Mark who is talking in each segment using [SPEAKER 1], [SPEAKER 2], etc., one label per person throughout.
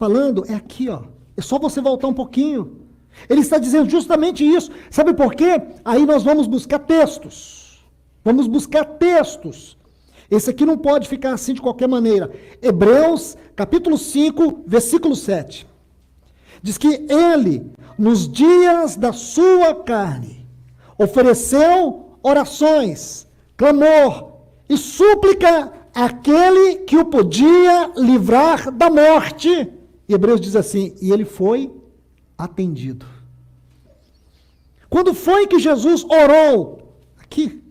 [SPEAKER 1] falando é aqui, ó. É só você voltar um pouquinho. Ele está dizendo justamente isso. Sabe por quê? Aí nós vamos buscar textos. Vamos buscar textos. Esse aqui não pode ficar assim de qualquer maneira. Hebreus, capítulo 5, versículo 7. Diz que ele, nos dias da sua carne, ofereceu orações, clamor e súplica àquele que o podia livrar da morte. E Hebreus diz assim, e ele foi atendido. Quando foi que Jesus orou? Aqui.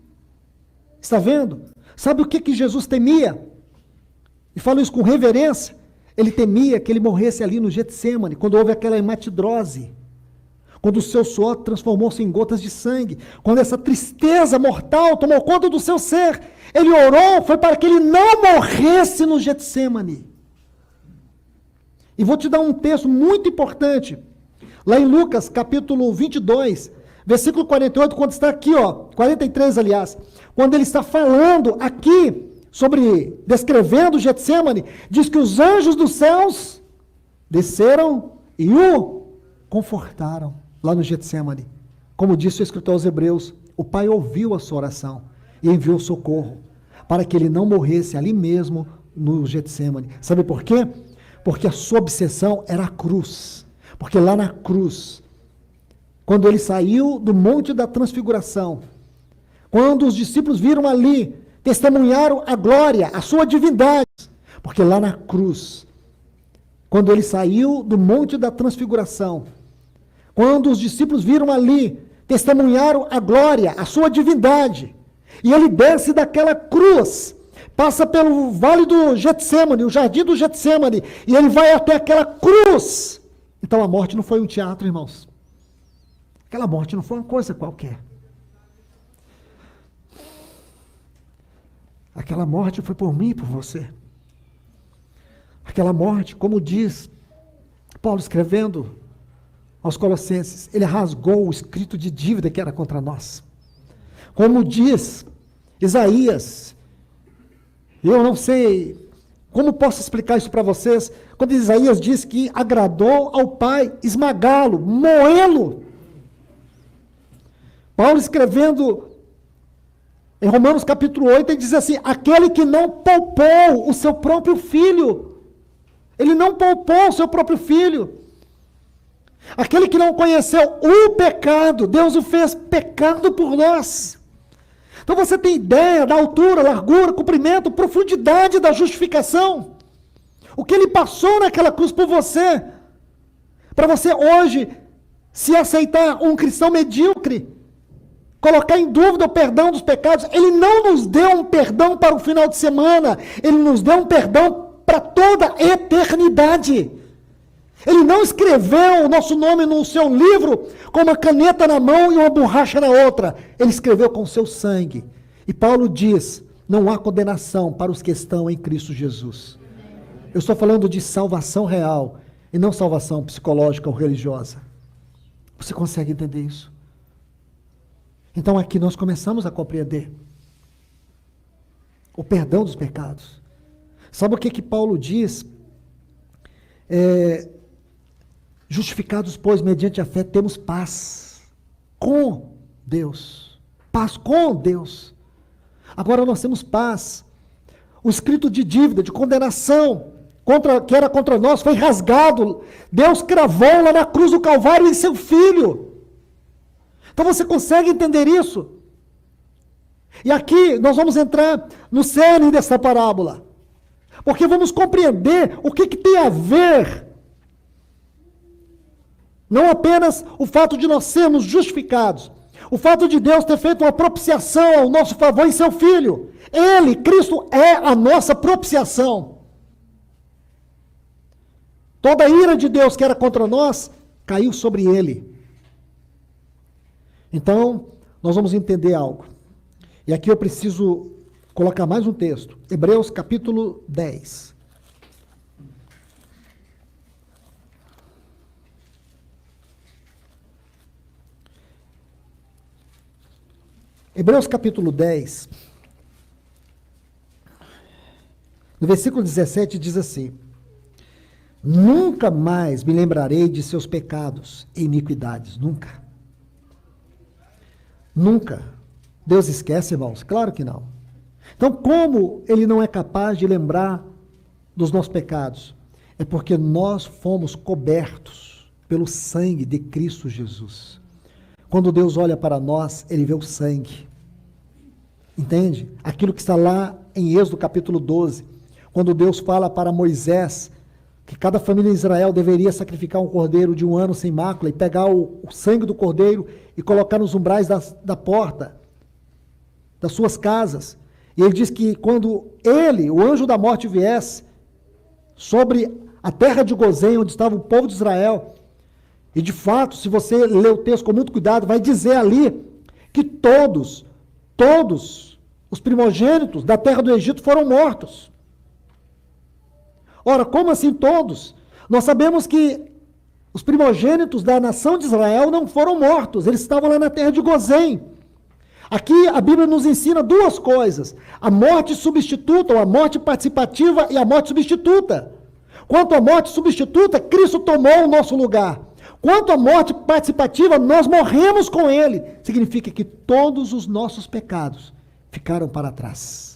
[SPEAKER 1] Está vendo? Sabe o que Jesus temia? E falo isso com reverência. Ele temia que ele morresse ali no Getsemane, quando houve aquela hematidrose, quando o seu suor transformou-se em gotas de sangue, quando essa tristeza mortal tomou conta do seu ser. Ele orou, foi para que ele não morresse no Getsemane. E vou te dar um texto muito importante, lá em Lucas, capítulo 22, versículo 48, quando está aqui, ó, 43, aliás, quando ele está falando aqui, descrevendo o Getsemane, diz que os anjos dos céus desceram e o confortaram lá no Getsemane. Como disse o escritor aos Hebreus, o Pai ouviu a sua oração e enviou socorro, para que ele não morresse ali mesmo no Getsemane. Sabe por quê? Porque a sua obsessão era a cruz. Porque lá na cruz, quando ele saiu do Monte da Transfiguração, quando os discípulos viram ali, testemunharam a glória, a sua divindade. Porque lá na cruz, quando ele saiu do Monte da Transfiguração, quando os discípulos viram ali, testemunharam a glória, a sua divindade, e ele desce daquela cruz, passa pelo vale do Getsemane, o jardim do Getsemane, e ele vai até aquela cruz. Então a morte não foi um teatro, irmãos. Aquela morte não foi uma coisa qualquer. Aquela morte foi por mim e por você. Aquela morte, como diz Paulo escrevendo aos Colossenses, ele rasgou o escrito de dívida que era contra nós. Como diz Isaías, eu não sei como posso explicar isso para vocês, quando Isaías diz que agradou ao Pai esmagá-lo, moê-lo. Paulo escrevendo em Romanos capítulo 8, ele diz assim, aquele que não poupou o seu próprio filho, ele não poupou o seu próprio filho, aquele que não conheceu o pecado, Deus o fez pecado por nós. Então você tem ideia da altura, largura, comprimento, profundidade da justificação, o que ele passou naquela cruz por você, para você hoje se aceitar um cristão medíocre, colocar em dúvida o perdão dos pecados. Ele não nos deu um perdão para o final de semana, ele nos deu um perdão para toda a eternidade. Ele não escreveu o nosso nome no seu livro com uma caneta na mão e uma borracha na outra. Ele escreveu com o seu sangue. E Paulo diz, não há condenação para os que estão em Cristo Jesus. Eu estou falando de salvação real e não salvação psicológica ou religiosa. Você consegue entender isso? Então aqui nós começamos a compreender o perdão dos pecados. Sabe o que Paulo diz? Justificados, pois, mediante a fé, temos paz com Deus. Paz com Deus. Agora nós temos paz. O escrito de dívida, de condenação, que era contra nós, foi rasgado. Deus cravou lá na cruz do Calvário em seu Filho. Então você consegue entender isso? E aqui nós vamos entrar no cerne dessa parábola. Porque vamos compreender o que tem a ver. Não apenas o fato de nós sermos justificados. O fato de Deus ter feito uma propiciação ao nosso favor em seu Filho. Ele, Cristo, é a nossa propiciação. Toda a ira de Deus que era contra nós, caiu sobre ele. Então, nós vamos entender algo. E aqui eu preciso colocar mais um texto. Hebreus capítulo 10. Hebreus capítulo 10, no versículo 17 diz assim, Nunca mais me lembrarei de seus pecados e iniquidades. Nunca. Nunca. Deus esquece, irmãos? Claro que não. Então, como ele não é capaz de lembrar dos nossos pecados? É porque nós fomos cobertos pelo sangue de Cristo Jesus. Quando Deus olha para nós, ele vê o sangue. Entende? Aquilo que está lá em Êxodo capítulo 12, quando Deus fala para Moisés que cada família de Israel deveria sacrificar um cordeiro de 1 ano sem mácula e pegar o sangue do cordeiro e colocar nos umbrais da porta das suas casas. E ele diz que quando ele, o anjo da morte, viesse sobre a terra de Gozém, onde estava o povo de Israel, e de fato, se você ler o texto com muito cuidado, vai dizer ali que todos os primogênitos da terra do Egito foram mortos. Ora, como assim todos? Nós sabemos que os primogênitos da nação de Israel não foram mortos, eles estavam lá na terra de Gozém. Aqui a Bíblia nos ensina duas coisas: a morte substituta, ou a morte participativa, e a morte substituta. Quanto à morte substituta, Cristo tomou o nosso lugar. Quanto à morte participativa, nós morremos com ele. Significa que todos os nossos pecados ficaram para trás.